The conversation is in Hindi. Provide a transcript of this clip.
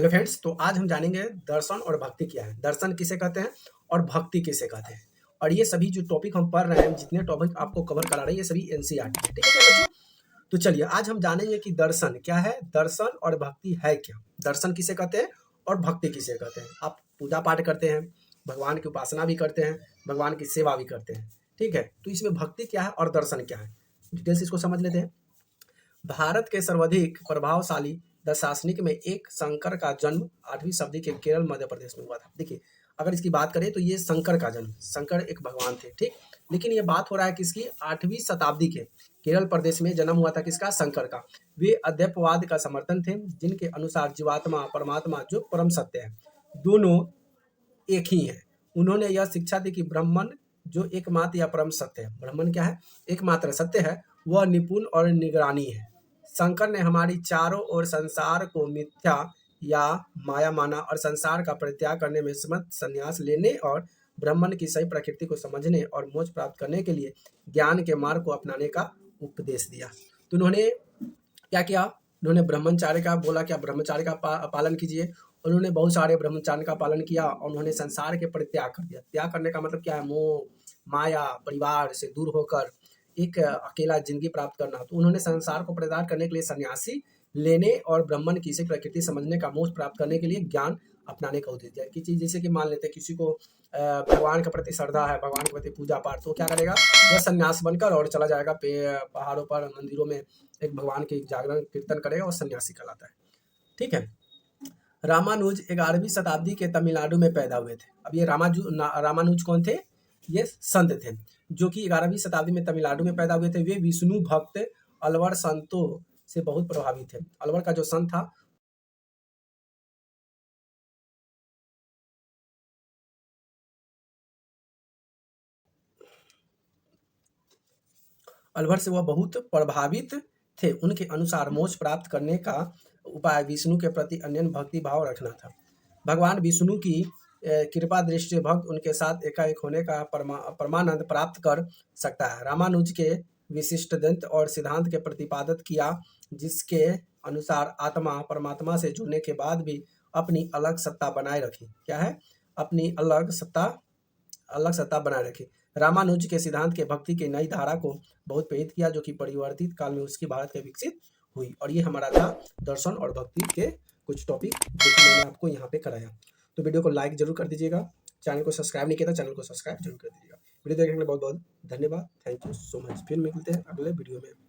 हेलो फ्रेंड्स, तो आज हम जानेंगे दर्शन और भक्ति क्या है, दर्शन किसे कहते हैं और भक्ति किसे कहते हैं। और ये सभी जो टॉपिक हम पढ़ रहे हैं, जितने टॉपिक आपको कवर करा रहे हैं, ये सभी एनसीईआरटी है। ठीक है क्या बच्चों? तो चलिए आज हम जानेंगे कि दर्शन क्या है, दर्शन और भक्ति है क्या। दर्शन किसे कहते हैं और भक्ति किसे कहते हैं। आप पूजा पाठ करते हैं, भगवान की उपासना भी करते हैं, भगवान की सेवा भी करते हैं। ठीक है, तो इसमें भक्ति क्या है और दर्शन क्या है, डिटेल से इसको समझ लेते हैं। भारत के सर्वाधिक प्रभावशाली दार्शनिक में एक शंकर का जन्म 8वीं शताब्दी के केरल मध्य प्रदेश में हुआ था। देखिए, अगर इसकी बात करें तो ये शंकर का जन्म, शंकर एक भगवान थे, ठीक। लेकिन ये बात हो रहा है किसकी, 8वीं शताब्दी के केरल प्रदेश में जन्म हुआ था किसका, शंकर का। वे अद्वैतवाद का समर्थन थे, जिनके अनुसार जीवात्मा परमात्मा जो परम सत्य है, दोनों एक ही है। उन्होंने यह शिक्षा दी कि ब्राह्मण जो एकमात्र या परम सत्य है, ब्राह्मण क्या है, एकमात्र सत्य है, वह निपुण और निगरानी है। शंकर ने हमारी चारों ओर संसार को मिथ्या या माया माना और संसार का परित्याग करने में समर्थ संन्यास लेने और ब्राह्मण की सही प्रकृति को समझने और मोक्ष प्राप्त करने के लिए ज्ञान के मार्ग को अपनाने का उपदेश दिया। तो उन्होंने क्या किया, उन्होंने ब्रह्मचार्य का बोला, क्या ब्रह्मचार्य का पालन कीजिए। उन्होंने बहुत सारे ब्रह्मचार्य का पालन किया और उन्होंने संसार के परित्याग कर दिया। त्याग करने का मतलब क्या है, मोह माया परिवार से दूर होकर एक अकेला जिंदगी प्राप्त करना। तो उन्होंने संसार को परित्याग करने के लिए सन्यासी लेने और ब्राह्मण की से प्रकृति समझने का, मोक्ष प्राप्त करने के लिए ज्ञान अपनाने का उद्देश्य दिया। कि चीज जैसे कि मान लेते हैं किसी को भगवान के प्रति श्रद्धा है, भगवान के प्रति पूजा पाठ, तो क्या करेगा, वह सन्यास बनकर और चला जाएगा पहाड़ों पर, मंदिरों में एक भगवान के जागरण कीर्तन करेगा और सन्यासी कहलाता है। ठीक है। रामानुज 11वीं शताब्दी के तमिलनाडु में पैदा हुए थे। अब ये रामानुज कौन थे, ये संत थे जो कि 11वीं शताब्दी में तमिलनाडु में पैदा हुए थे। वे विष्णु भक्त अलवर संतों से बहुत प्रभावित थे। अलवर का जो संत था, अलवर से वह बहुत प्रभावित थे। उनके अनुसार मोक्ष प्राप्त करने का उपाय विष्णु के प्रति अनन्य भक्ति भाव रखना था। भगवान विष्णु की कृपा दृष्टि भक्त उनके साथ एकाएक होने का परमानंद प्राप्त कर सकता है। रामानुज के विशिष्ट दंत और सिद्धांत के प्रतिपादित किया, जिसके अनुसार आत्मा परमात्मा से जुड़ने के बाद भी अपनी अलग सत्ता बनाए रखी। क्या है, अपनी अलग सत्ता बनाए रखी। रामानुज के सिद्धांत के भक्ति की नई धारा को बहुत प्रेरित किया, जो कि परिवर्तित काल में उसकी भारत के विकसित हुई। और ये हमारा था दर्शन और भक्ति के कुछ टॉपिक जो कि मैंने आपको यहाँ पे कराया। तो वीडियो को लाइक जरूर कर दीजिएगा, चैनल को सब्सक्राइब नहीं किया था चैनल को सब्सक्राइब जरूर कर दीजिएगा। वीडियो देखने के लिए बहुत बहुत धन्यवाद, थैंक यू सो मच। फिर मिलते हैं अगले वीडियो में।